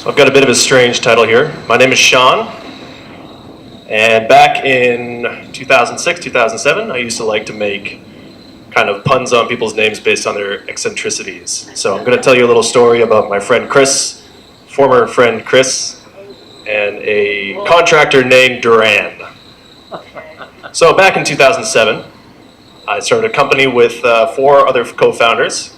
So I've got a bit of a strange title here. My name is Sean, and back in 2006, 2007, I used to like to make kind of puns on people's names based on their eccentricities. So I'm going to tell you a little story about my friend Chris, former friend Chris, and a contractor named Durama. So back in 2007, I started a company with 4 other co-founders,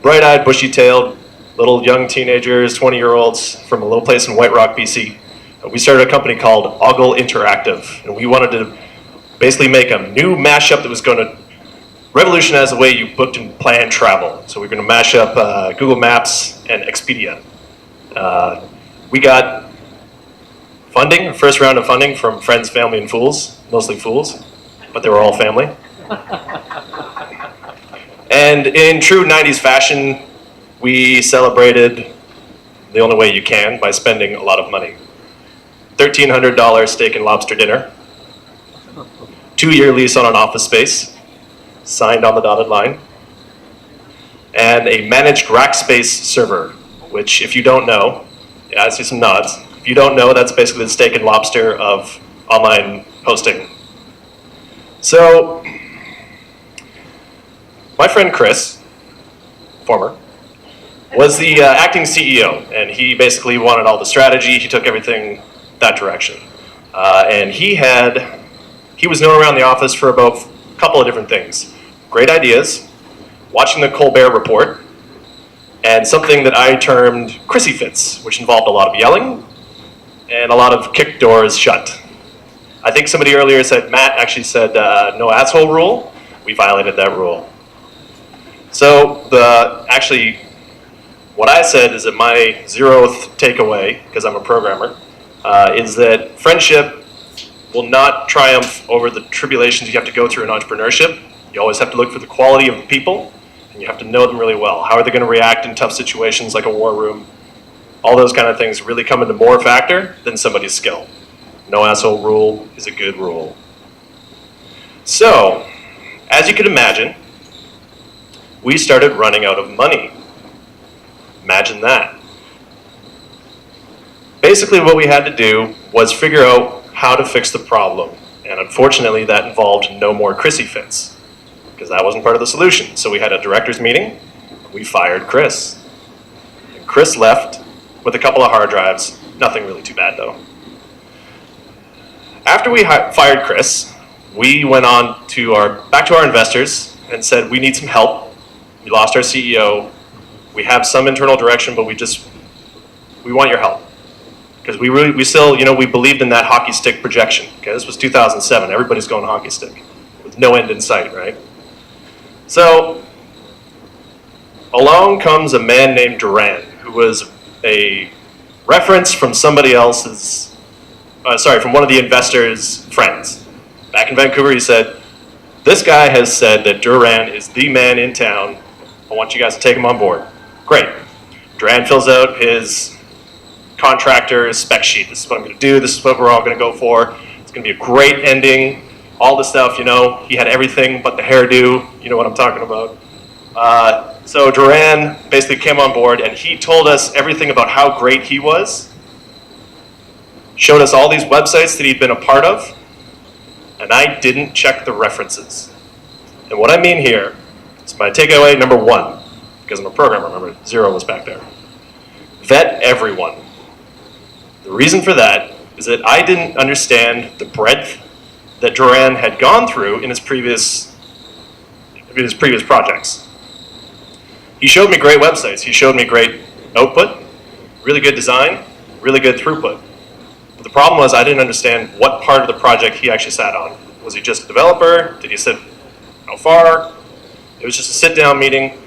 bright-eyed, bushy-tailed, little young teenagers, 20-year-olds from a little place in White Rock, BC. We started a company called Ogle Interactive, and we wanted to basically make a new mashup that was going to revolutionize the way you booked and planned travel. So we're going to mash up Google Maps and Expedia. We got funding, first round of funding from friends, family, and fools, mostly fools, but they were all family. And in true 90s fashion, we celebrated the only way you can by spending a lot of money. $1,300 steak and lobster dinner, 2-year lease on an office space, signed on the dotted line, and a managed rack space server, which if you don't know, yeah, I see some nods. If you don't know, that's basically the steak and lobster of online hosting. So, my friend Chris, former, was the acting CEO, and he basically wanted all the strategy. He took everything that direction. And he was known around the office for about a couple of different things. Great ideas, watching the Colbert Report, and something that I termed Chrissy fits, which involved a lot of yelling and a lot of kick doors shut. I think somebody earlier said, Matt actually said, no asshole rule. We violated that rule. So what I said is that my 0th takeaway, because I'm a programmer, is that friendship will not triumph over the tribulations you have to go through in entrepreneurship. You always have to look for the quality of the people, and you have to know them really well. How are they going to react in tough situations like a war room? All those kind of things really come into more factor than somebody's skill. No asshole rule is a good rule. So, as you can imagine, we started running out of money. Imagine that. Basically what we had to do was figure out how to fix the problem. And unfortunately that involved no more Chrissy fits, because that wasn't part of the solution. So we had a director's meeting, we fired Chris. And Chris left with a couple of hard drives, nothing really too bad though. After we fired Chris, we went on to back to our investors and said, we need some help. We lost our CEO. We have some internal direction, but we want your help. Because we still, we believed in that hockey stick projection. Okay, this was 2007. Everybody's going hockey stick with no end in sight, right? So, along comes a man named Durama, who was a reference from somebody else's, from one of the investors' friends. Back in Vancouver, he said, this guy has said that Durama is the man in town. I want you guys to take him on board. Great. Durama fills out his contractor spec sheet. This is what I'm going to do. This is what we're all going to go for. It's going to be a great ending. All the stuff, he had everything but the hairdo. You know what I'm talking about. So Durama basically came on board, and he told us everything about how great he was. Showed us all these websites that he'd been a part of, and I didn't check the references. And what I mean here is my takeaway number 1. Because I'm a programmer, remember, 0 was back there. Vet everyone. The reason for that is that I didn't understand the breadth that Durama had gone through in his previous projects. He showed me great websites. He showed me great output, really good design, really good throughput. But the problem was I didn't understand what part of the project he actually sat on. Was he just a developer? Did he sit how far? It was just a sit-down meeting.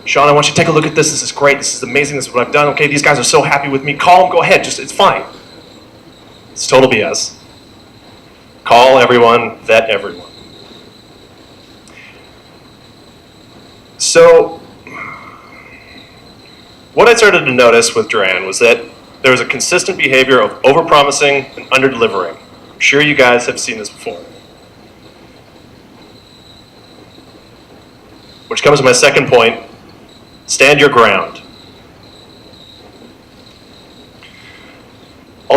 Sean, I want you to take a look at this. This is great. This is amazing. This is what I've done. Okay, these guys are so happy with me. Call them. Go ahead. It's fine. It's total BS. Call everyone. Vet everyone. So, what I started to notice with Durama was that there was a consistent behavior of overpromising and under-delivering. I'm sure you guys have seen this before. Which comes to my second point, stand your ground.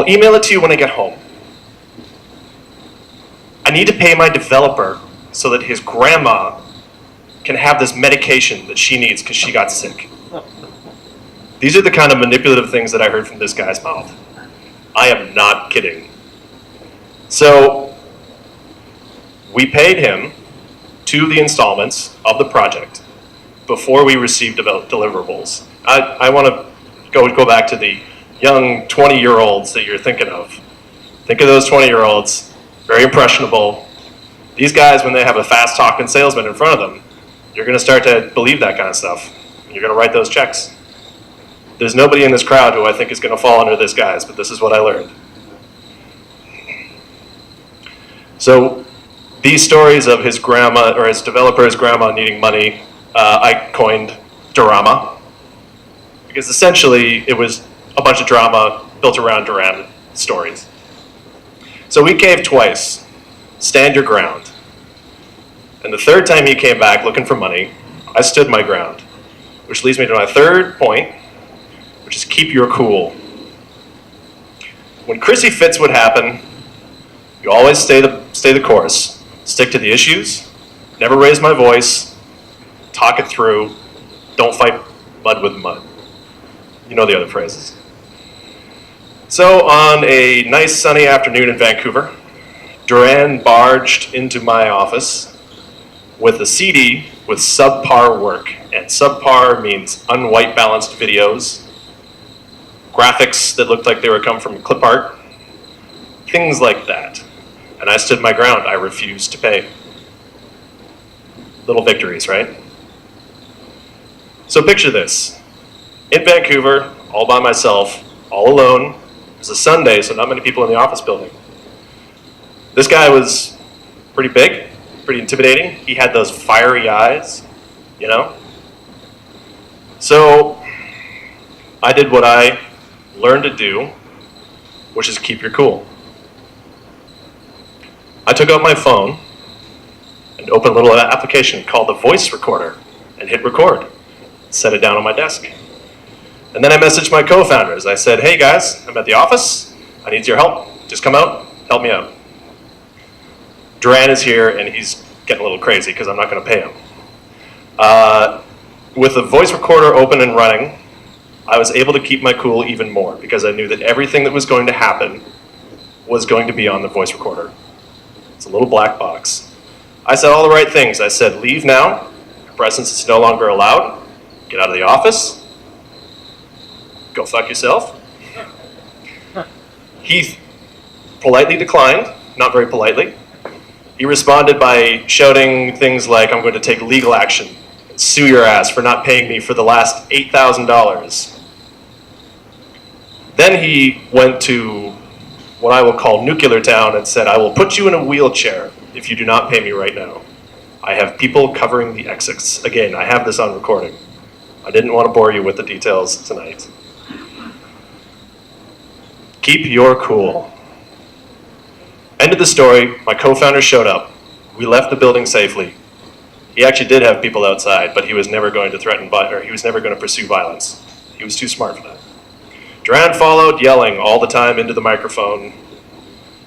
I'll email it to you when I get home. I need to pay my developer so that his grandma can have this medication that she needs because she got sick. These are the kind of manipulative things that I heard from this guy's mouth. I am not kidding. So we paid him to the installments of the project before we received deliverables. I want to go back to the young 20-year-olds that you're thinking of. Think of those 20-year-olds, very impressionable. These guys, when they have a fast-talking salesman in front of them, you're going to start to believe that kind of stuff. You're going to write those checks. There's nobody in this crowd who I think is going to fall under this guy's, but this is what I learned. So these stories of his grandma, or his developer's grandma needing money, I coined Durama, because essentially it was a bunch of drama built around Durama stories. So we caved twice. Stand your ground. And the third time he came back looking for money, I stood my ground, which leads me to my third point, which is keep your cool. When Chrissy fits would happen, you always stay the course. Stick to the issues, never raise my voice, talk it through, don't fight mud with mud. You know the other phrases. So on a nice sunny afternoon in Vancouver, Duran barged into my office with a CD with subpar work. And subpar means unwhite balanced videos, graphics that looked like they were come from clip art, things like that. And I stood my ground. I refused to pay. Little victories, right? So picture this. In Vancouver, all by myself, all alone. It was a Sunday, so not many people in the office building. This guy was pretty big, pretty intimidating. He had those fiery eyes, you know? So I did what I learned to do, which is keep your cool. I took out my phone and opened a little application called the voice recorder and hit record. Set it down on my desk. And then I messaged my co-founders. I said, hey guys, I'm at the office. I need your help. Just come out, help me out. Duran is here and he's getting a little crazy because I'm not going to pay him. With the voice recorder open and running, I was able to keep my cool even more because I knew that everything that was going to happen was going to be on the voice recorder. It's a little black box. I said all the right things. I said, leave now. Your presence is no longer allowed. Get out of the office. Go fuck yourself. He politely declined, not very politely. He responded by shouting things like, I'm going to take legal action and sue your ass for not paying me for the last $8,000. Then he went to what I will call Nuclear Town and said, I will put you in a wheelchair if you do not pay me right now. I have people covering the exits. Again, I have this on recording. I didn't want to bore you with the details tonight. Keep your cool. End of the story, my co-founder showed up. We left the building safely. He actually did have people outside, but he was never going to threaten, or he was never going to pursue violence. He was too smart for that. Duran followed, yelling all the time into the microphone.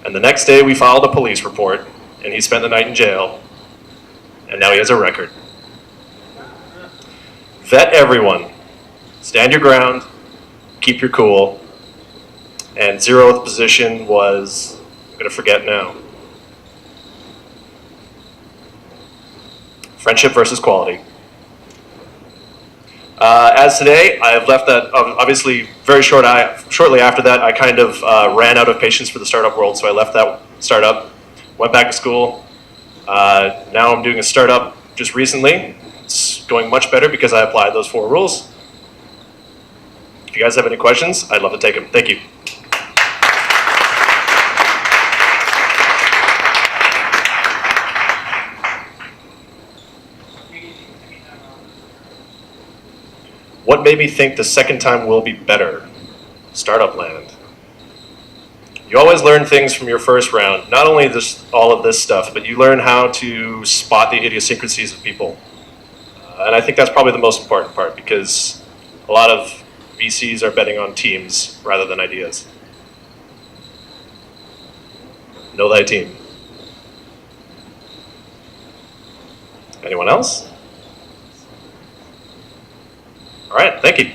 And the next day we filed a police report, and he spent the night in jail. And now he has a record. Vet everyone. Stand your ground. Keep your cool. And 0th position was, I'm going to forget now. Friendship versus quality. As today, I have left that, obviously, shortly after that, I kind of ran out of patience for the startup world, so I left that startup, went back to school. Now I'm doing a startup just recently. It's going much better because I applied those 4 rules. If you guys have any questions, I'd love to take them. Thank you. What made me think the second time will be better? Startup land. You always learn things from your first round. Not only all of this stuff, but you learn how to spot the idiosyncrasies of people. And I think that's probably the most important part because a lot of VCs are betting on teams rather than ideas. Know thy team. Anyone else? All right, thank you.